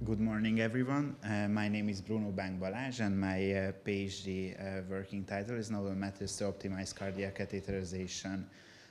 Good morning, everyone. My name is Brúnó Balázs, and my PhD working title is Novel Methods to Optimize Cardiac Catheterization.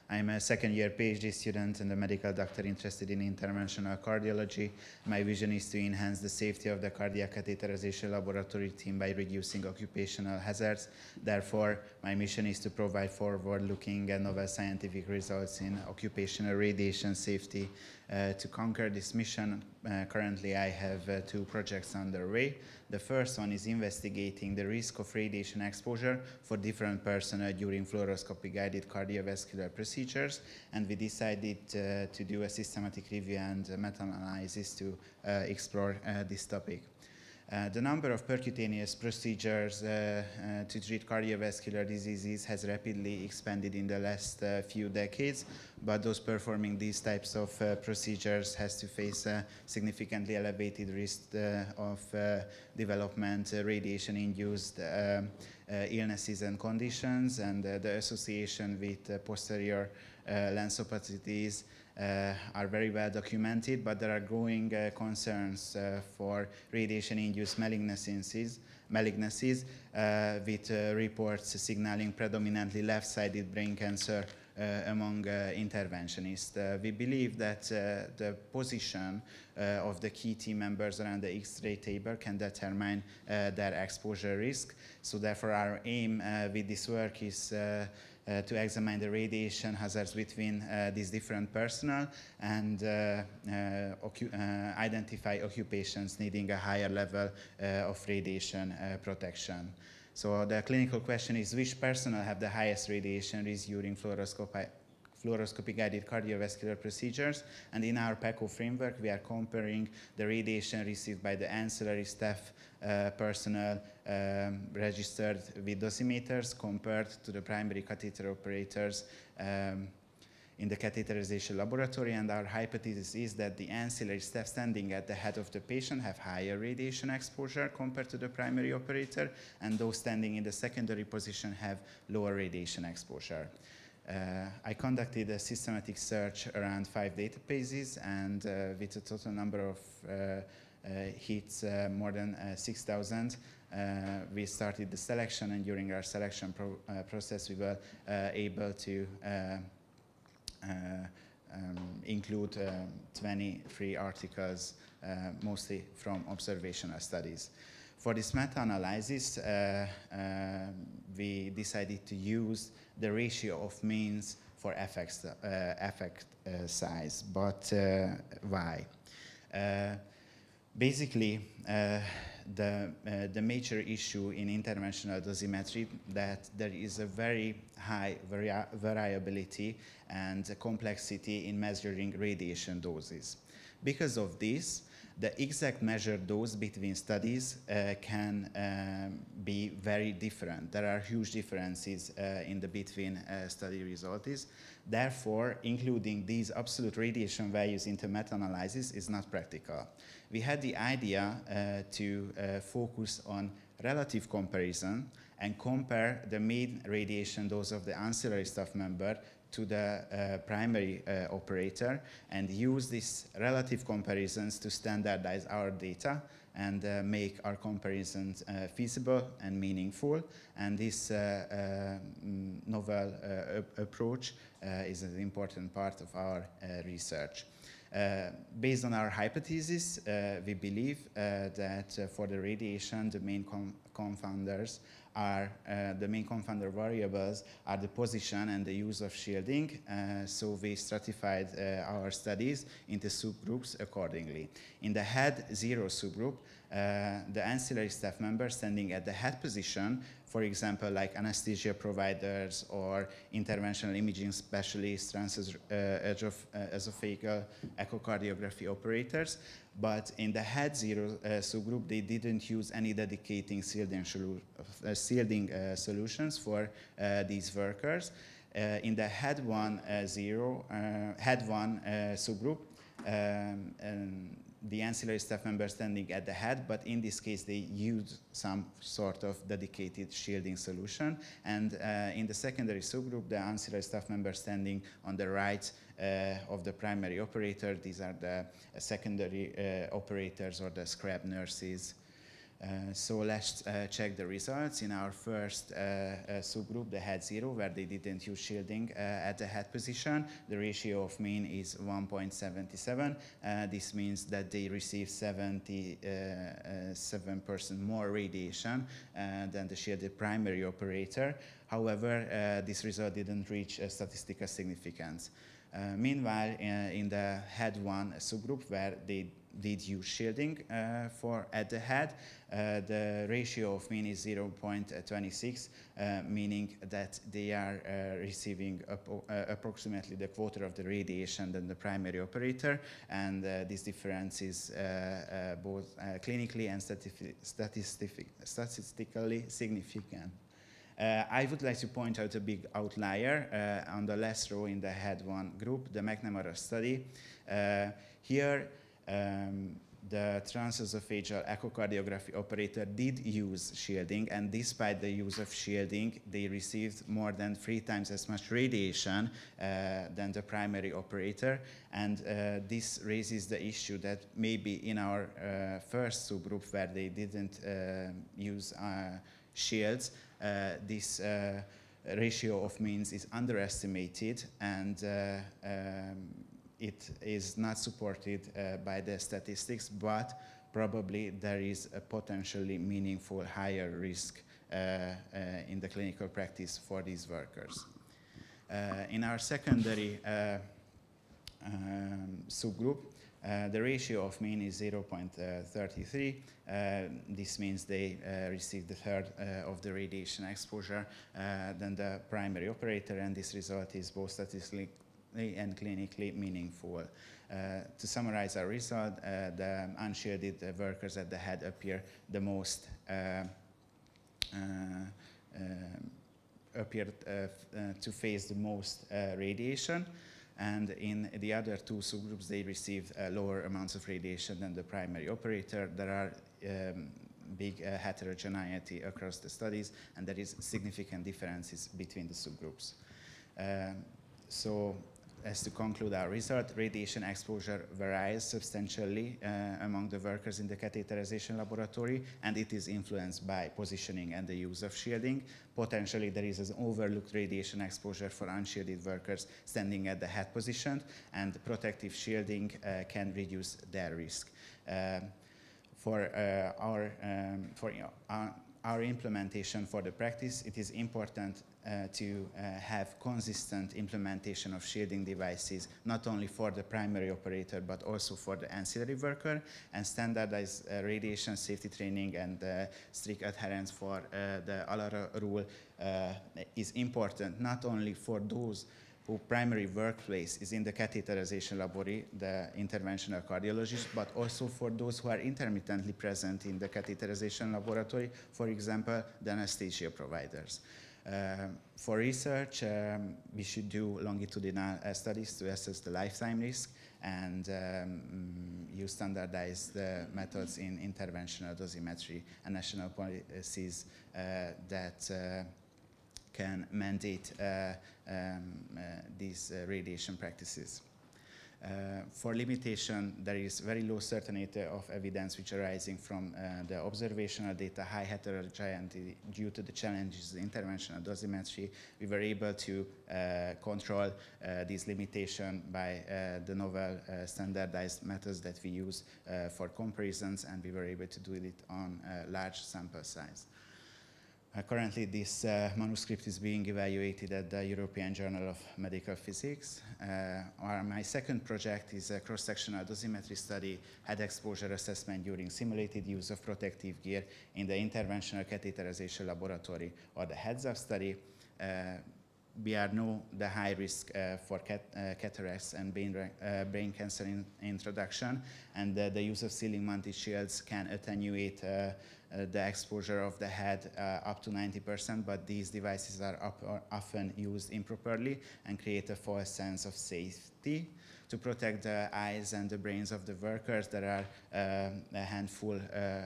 I'm a second-year PhD student and a medical doctor interested in interventional cardiology. My vision is to enhance the safety of the cardiac catheterization laboratory team by reducing occupational hazards. Therefore, my mission is to provide forward-looking and novel scientific results in occupational radiation safety. To conquer this mission, currently I have two projects underway. The first one is investigating the risk of radiation exposure for different personnel during fluoroscopy-guided cardiovascular procedures, and we decided to do a systematic review and meta-analysis to explore this topic. The number of percutaneous procedures to treat cardiovascular diseases has rapidly expanded in the last few decades, but those performing these types of procedures has to face a significantly elevated risk of development radiation-induced illnesses and conditions, and the association with posterior lensopathies are very well documented, but there are growing concerns for radiation-induced malignancies with reports signaling predominantly left-sided brain cancer among interventionists. We believe that the position of the key team members around the X-ray table can determine their exposure risk. So therefore our aim with this work is to examine the radiation hazards between these different personnel and identify occupations needing a higher level of radiation protection. So the clinical question is, which personnel have the highest radiation risk during fluoroscopy-guided cardiovascular procedures? And in our PECO framework, we are comparing the radiation received by the ancillary staff personnel registered with dosimeters compared to the primary catheter operators in the catheterization laboratory, and our hypothesis is that the ancillary staff standing at the head of the patient have higher radiation exposure compared to the primary operator, and those standing in the secondary position have lower radiation exposure. I conducted a systematic search around 5 databases, and with a total number of hits more than 6,000, we started the selection, and during our selection process we were able to include 23 articles, mostly from observational studies. For this meta-analysis, we decided to use the ratio of means for effect size. But why? Basically, the major issue in interventional dosimetry that there is a very high variability and complexity in measuring radiation doses. Because of this, the exact measured dose between studies can be very different. There are huge differences in the between study results. Therefore, including these absolute radiation values into meta-analysis is not practical. We had the idea to focus on relative comparison and compare the mean radiation dose of the ancillary staff member to the primary operator, and use these relative comparisons to standardize our data and make our comparisons feasible and meaningful. And this novel approach is an important part of our research. Based on our hypothesis, we believe that for the radiation, the main confounders are the main confounder variables are the position and the use of shielding. So we stratified our studies into subgroups accordingly. In the head 0 subgroup, the ancillary staff members standing at the head position, for example, like anesthesia providers or interventional imaging specialists, esophageal echocardiography operators. But in the head 0 subgroup, they didn't use any dedicating shielding solutions for these workers. In the head 1 subgroup, the ancillary staff member standing at the head, but in this case they use some sort of dedicated shielding solution. And in the secondary subgroup, the ancillary staff member standing on the right of the primary operator. These are the secondary operators or the scrub nurses. So let's check the results. In our first subgroup, the head 0, where they didn't use shielding at the head position, the ratio of mean is 1.77. This means that they receive 77% more radiation than the shielded primary operator. However, this result didn't reach statistical significance. Meanwhile, in the head 1 subgroup, where they did use shielding at the head, the ratio of mean is 0.26, meaning that they are receiving approximately the quarter of the radiation than the primary operator, and this difference is both clinically and statistically significant. I would like to point out a big outlier on the last row in the head 1 group, the McNamara study. Here, the transesophageal echocardiography operator did use shielding, and despite the use of shielding, they received more than 3 times as much radiation than the primary operator. And this raises the issue that maybe in our first subgroup, where they didn't use shields, this ratio of means is underestimated, and it is not supported by the statistics, but probably there is a potentially meaningful higher risk in the clinical practice for these workers. In our secondary subgroup, the ratio of mean is 0.33. This means they received a third of the radiation exposure than the primary operator, and this result is both statistically and clinically meaningful. To summarize our result, the unshielded workers at the head appear the most to face the most radiation, and in the other 2 subgroups they received lower amounts of radiation than the primary operator. There are big heterogeneity across the studies, and there is significant differences between the subgroups. So, as to conclude our result, radiation exposure varies substantially among the workers in the catheterization laboratory, and it is influenced by positioning and the use of shielding. Potentially, there is an overlooked radiation exposure for unshielded workers standing at the head position, and protective shielding can reduce their risk. For our implementation for the practice, it is important to have consistent implementation of shielding devices, not only for the primary operator, but also for the ancillary worker, and standardized radiation safety training and strict adherence for the ALARA rule is important, not only for those whose primary workplace is in the catheterization laboratory, the interventional cardiologist, but also for those who are intermittently present in the catheterization laboratory, for example, the anesthesia providers. For research, we should do longitudinal studies to assess the lifetime risk and use standardized methods in interventional dosimetry and national policies that can mandate these radiation practices. For limitation, there is very low certainty of evidence which arising from the observational data, high heterogeneity due to the challenges in interventional dosimetry. We were able to control these limitations by the novel standardized methods that we use for comparisons, and we were able to do it on a large sample size. Currently, this manuscript is being evaluated at the European Journal of Medical Physics. My second project is a cross-sectional dosimetry study, head exposure assessment during simulated use of protective gear in the interventional catheterization laboratory, or the HEADS-UP study. We know the high risk for cataracts and brain cancer introduction, and the use of ceiling-mounted shields can attenuate the exposure of the head up to 90%, but these devices are often used improperly and create a false sense of safety. to protect the eyes and the brains of the workers, there are a handful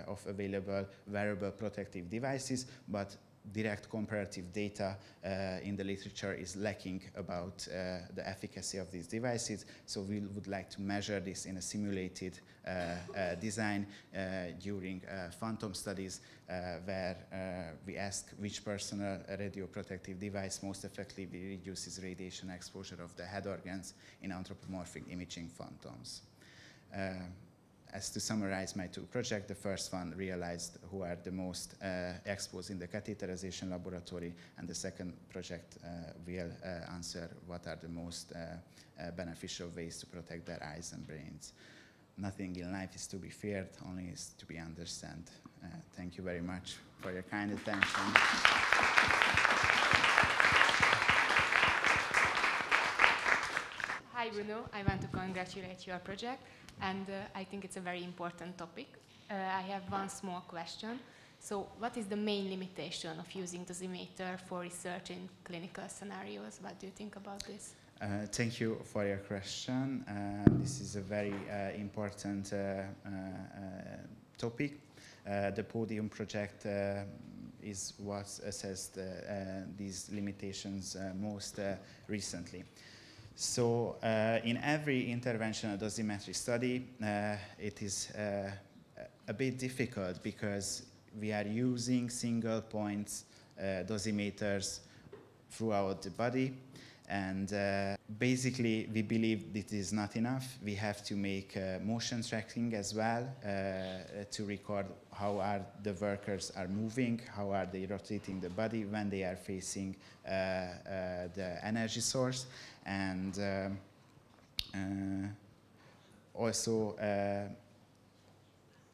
of available wearable protective devices, but direct comparative data in the literature is lacking about the efficacy of these devices. So we would like to measure this in a simulated design during phantom studies where we ask which personal radioprotective device most effectively reduces radiation exposure of the head organs in anthropomorphic imaging phantoms. As to summarize my two projects, the first one realized who are the most exposed in the catheterization laboratory, and the second project will answer what are the most beneficial ways to protect their eyes and brains. Nothing in life is to be feared, only is to be understood. Thank you very much for your kind attention. Hi Bruno, I want to congratulate your project, and I think it's a very important topic. I have one small question. So what is the main limitation of using dosimeter for research in clinical scenarios? What do you think about this? Thank you for your question. This is a very important topic. The Podium project is what assessed these limitations most recently. So in every interventional dosimetry study, it is a bit difficult because we are using single points dosimeters throughout the body, and basically we believe this is not enough. We have to make motion tracking as well to record how are the workers are moving, how are they rotating the body when they are facing the energy source, and also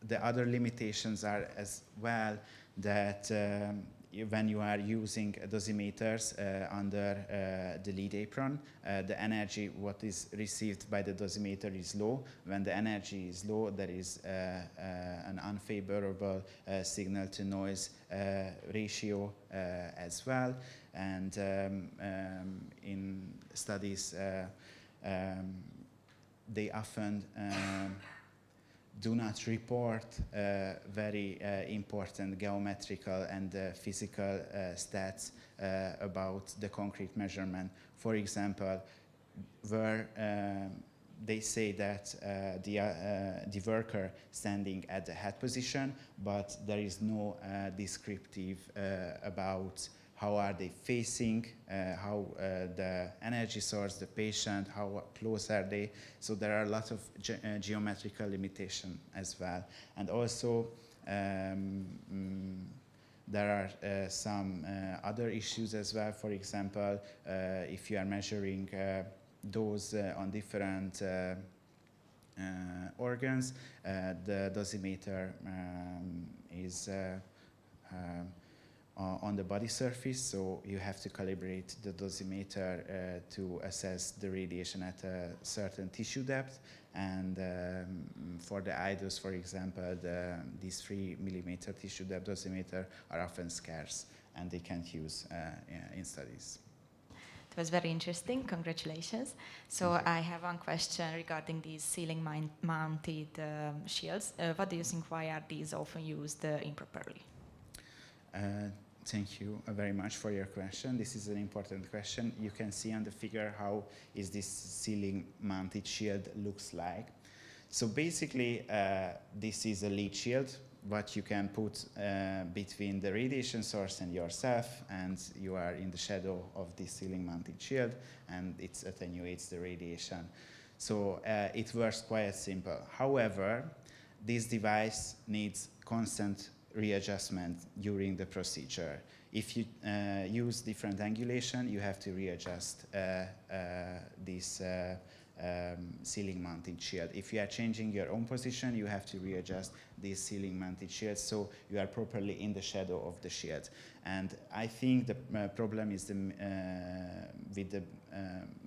the other limitations are as well that when you are using dosimeters under the lead apron, the energy what is received by the dosimeter is low. When the energy is low, there is an unfavorable signal to noise ratio as well. And in studies, they often do not report very important geometrical and physical stats about the concrete measurement. For example, where they say that the worker standing at the head position, but there is no descriptive about how are they facing, how the energy source, the patient, how close are they. So there are a lot of geometrical limitation as well. And also there are some other issues as well. For example, if you are measuring dose on different organs, the dosimeter is on the body surface, so you have to calibrate the dosimeter to assess the radiation at a certain tissue depth. And for the eye dose, for example, these 3 millimeter tissue depth dosimeter are often scarce, and they can't use in studies. It was very interesting. Congratulations. So I have one question regarding these ceiling-mounted shields. What do you think? Why are these often used improperly? Thank you very much for your question. This is an important question. You can see on the figure how is this ceiling-mounted shield looks like. So basically, this is a lead shield, what you can put between the radiation source and yourself, and you are in the shadow of this ceiling-mounted shield, and it attenuates the radiation. So it works quite simple. However, this device needs constant readjustment during the procedure. If you use different angulation, you have to readjust this ceiling-mounted shield. If you are changing your own position, you have to readjust this ceiling-mounted shield so you are properly in the shadow of the shield. And I think the problem is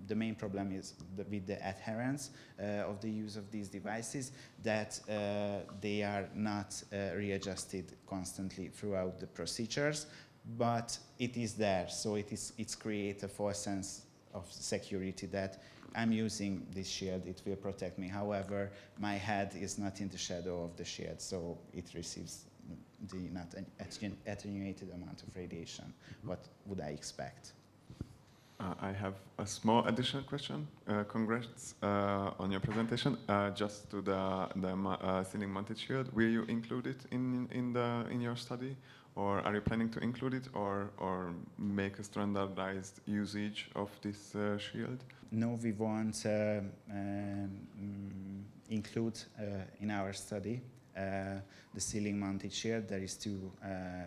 the main problem is with the adherence of the use of these devices, that they are not readjusted constantly throughout the procedures, but it is there, so it's create a false sense of security that I'm using this shield, it will protect me. However, my head is not in the shadow of the shield, so it receives the not attenuated amount of radiation. What would I expect? I have a small additional question. Congrats on your presentation. Just to the ceiling mounted shield, will you include it in your study, or are you planning to include it, or make a standardized usage of this shield? No, we won't include in our study the ceiling mounted shield. There is two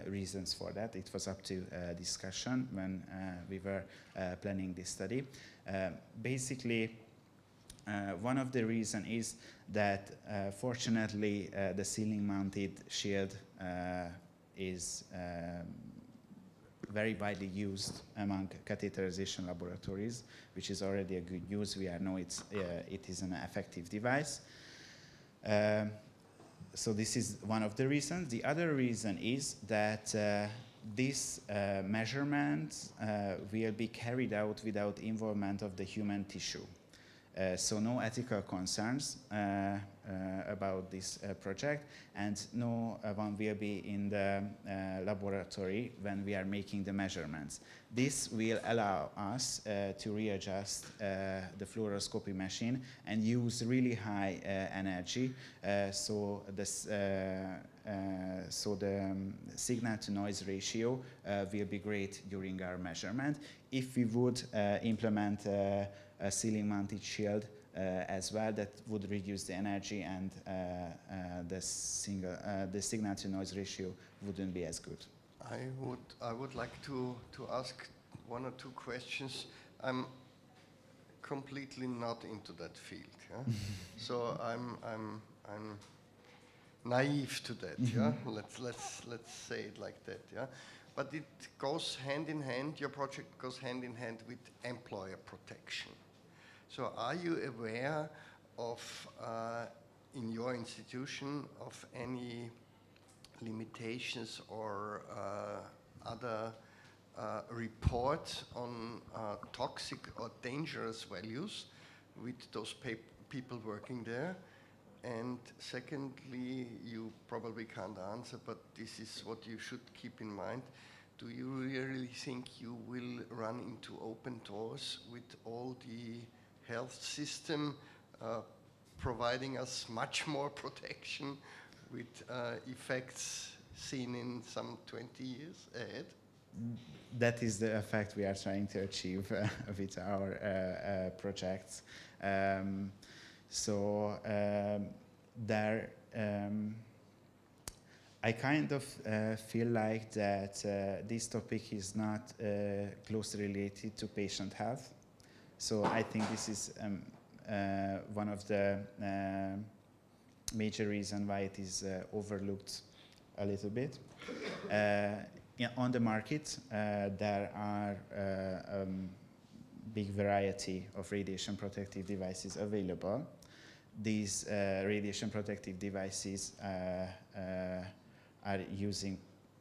reasons for that. It was up to discussion when we were planning this study. Basically, one of the reasons is that fortunately the ceiling mounted shield is very widely used among catheterization laboratories, which is already a good news. We know it is an effective device. So this is one of the reasons. The other reason is that this measurement will be carried out without involvement of the human tissue. So no ethical concerns about this project, and no one will be in the laboratory when we are making the measurements. This will allow us to readjust the fluoroscopy machine and use really high energy, so the signal to noise ratio will be great during our measurement. If we would implement a ceiling mounted shield as well, that would reduce the energy, and the signal to noise ratio wouldn't be as good. I would like to ask one or two questions. I'm completely not into that field, yeah? So I'm naive to that, yeah? Let's say it like that, yeah? But it goes hand in hand, your project goes hand in hand with employer protection. So are you aware of, in your institution, of any limitations or other reports on toxic or dangerous values with those people working there? And secondly, you probably can't answer, but this is what you should keep in mind. Do you really think you will run into open doors with all the health system providing us much more protection with effects seen in some 20 years ahead? That is the effect we are trying to achieve with our projects. I kind of feel like that this topic is not closely related to patient health. So I think this is one of the major reasons why it is overlooked a little bit. On the market, there are big variety of radiation protective devices available. These radiation protective devices are using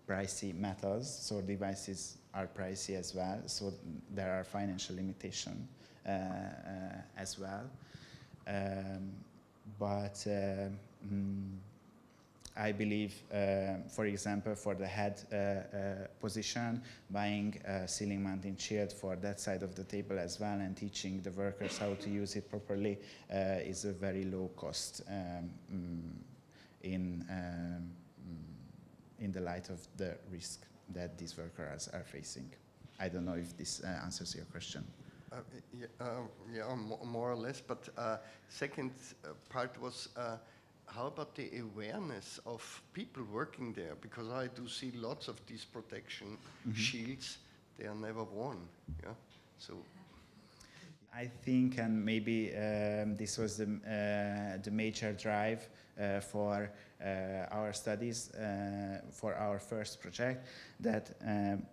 pricey metals, so devices are pricey as well, so there are financial limitations as well. I believe, for example, for the head position, buying a ceiling mounting shield for that side of the table as well and teaching the workers how to use it properly is a very low cost in the light of the risk that these workers are facing. I don't know if this answers your question. Yeah, more or less, but second part was how about the awareness of people working there? Because I do see lots of these protection shields, they are never worn, yeah? So I think, and maybe this was the major drive for our studies, for our first project, that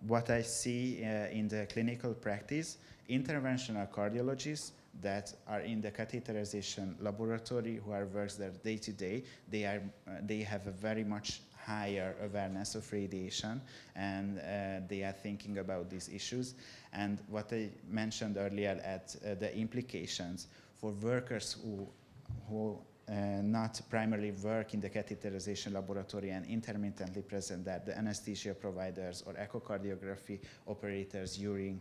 what I see in the clinical practice, interventional cardiologists that are in the catheterization laboratory who are works there day to day, they have a very much higher awareness of radiation, and they are thinking about these issues. And what I mentioned earlier at the implications for workers who not primarily work in the catheterization laboratory and intermittently present there, the anesthesia providers or echocardiography operators during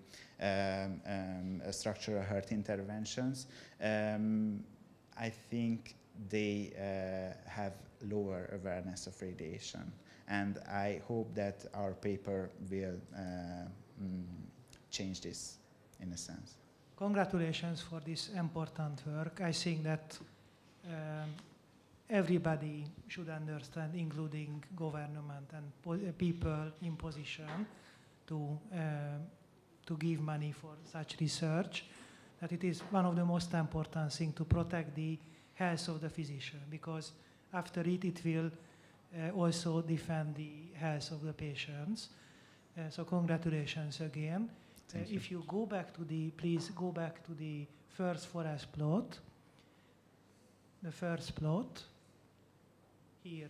structural heart interventions, I think they have lower awareness of radiation. And I hope that our paper will change this in a sense. Congratulations for this important work. I think that everybody should understand, including government and people in position to give money for such research, that it is one of the most important things to protect the health of the physician, because after it will also defend the health of the patients. So congratulations again. If you go back to please go back to the first forest plot. The first plot here.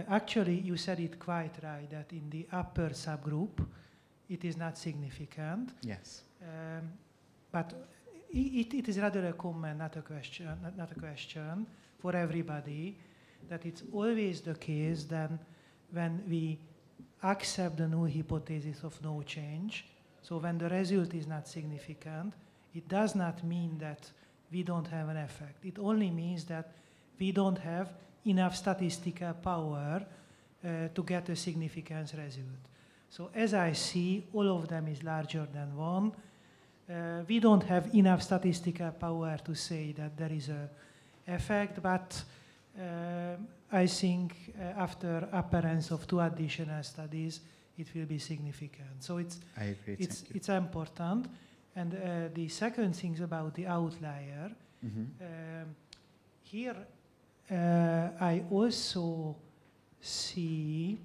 Actually, you said it quite right, that in the upper subgroup, it is not significant. Yes. But it is rather a comment, not a question for everybody, that it's always the case that when we accept the null hypothesis of no change, so when the result is not significant, it does not mean that we don't have an effect. It only means that we don't have enough statistical power to get a significant result. So as I see, all of them is larger than 1. We don't have enough statistical power to say that there is an effect, but I think after appearance of 2 additional studies, it will be significant. So I agree. It's important. And the second thing is about the outlier. Here, I also see,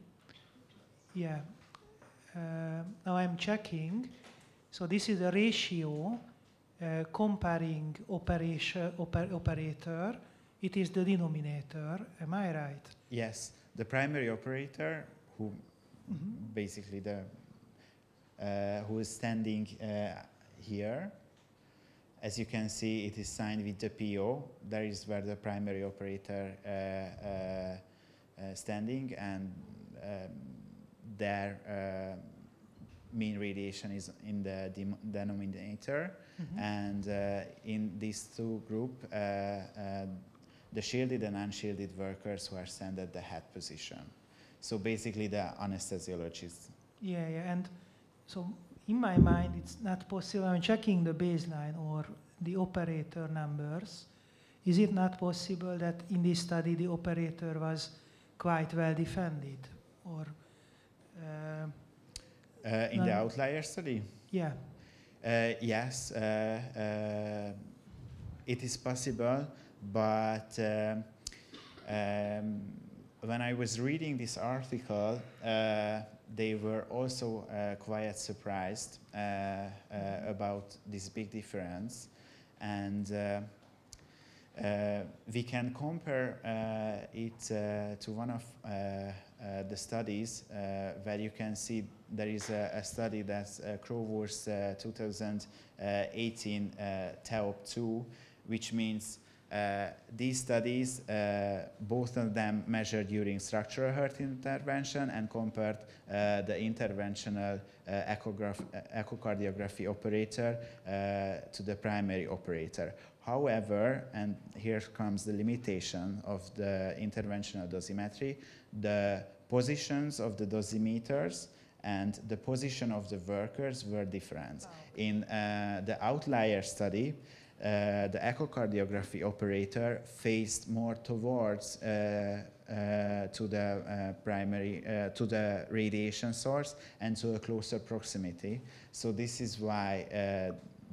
now I'm checking. So this is a ratio comparing operator. It is the denominator. Am I right? Yes, the primary operator, who basically who is standing here. As you can see, it is signed with the PO. That is where the primary operator standing, and their mean radiation is in the denominator. And in these 2 groups, the shielded and unshielded workers who are sent at the head position. So basically the anesthesiologists. Yeah, and so in my mind, it's not possible. I'm checking the baseline or the operator numbers. Is it not possible that in this study the operator was quite well defended? Or in the outlier study? Yeah. Yes, it is possible, but when I was reading this article, they were also quite surprised about this big difference. And we can compare it to one of the studies where you can see there is a study that's Crow's 2018 TEOP2, which means these studies, both of them measured during structural heart intervention and compared the interventional echocardiography operator to the primary operator. However, and here comes the limitation of the interventional dosimetry, the positions of the dosimeters and the position of the workers were different. In the outlier study, the echocardiography operator faced more towards to the primary, to the radiation source and to a closer proximity. So this is why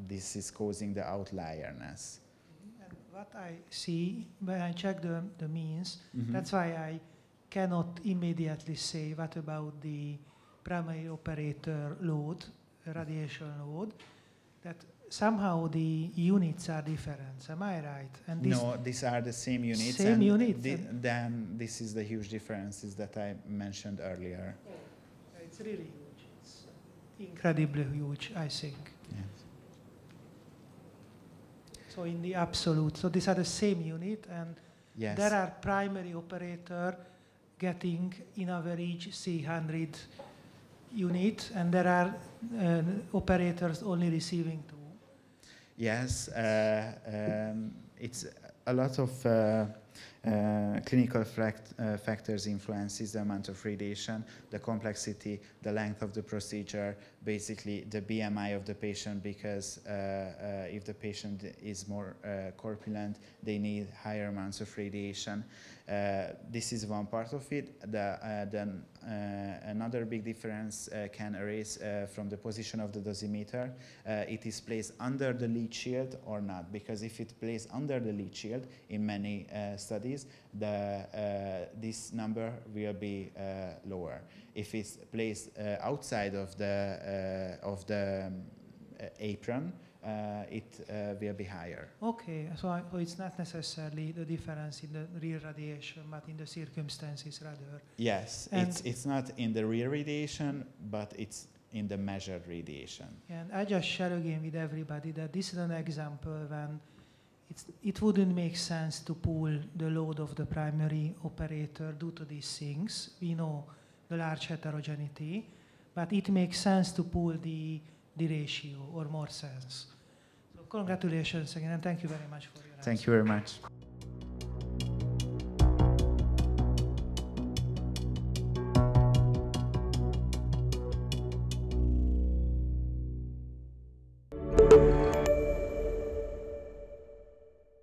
this is causing the outlierness. And what I see when I check the means, that's why I cannot immediately say what about the primary operator load, radiation load, that somehow the units are different. Am I right? And No, these are the same units. Same and units. Then this is the huge differences that I mentioned earlier. It's really huge. It's incredibly huge, I think. Yes. So in the absolute, so these are the same unit, and Yes. there are primary operator getting in average 300 unit, and there are operators only receiving 2. Yes, it's a lot of clinical factors influences the amount of radiation, the complexity, the length of the procedure, basically the BMI of the patient, because if the patient is more corpulent, they need higher amounts of radiation. This is one part of it. Then another big difference can arise from the position of the dosimeter. It is placed under the lead shield or not, because if it placed under the lead shield in many studies, this number will be lower. If it's placed outside of the apron, it will be higher. Okay, so it's not necessarily the difference in the real radiation, but in the circumstances rather. Yes, And it's not in the real radiation, but it's in the measured radiation. And I just share again with everybody that this is an example when it wouldn't make sense to pool the load of the primary operator due to these things. We know the large heterogeneity, but it makes sense to pool the ratio, or more sense. So congratulations again, and thank you very much for your answer. Thank you very much.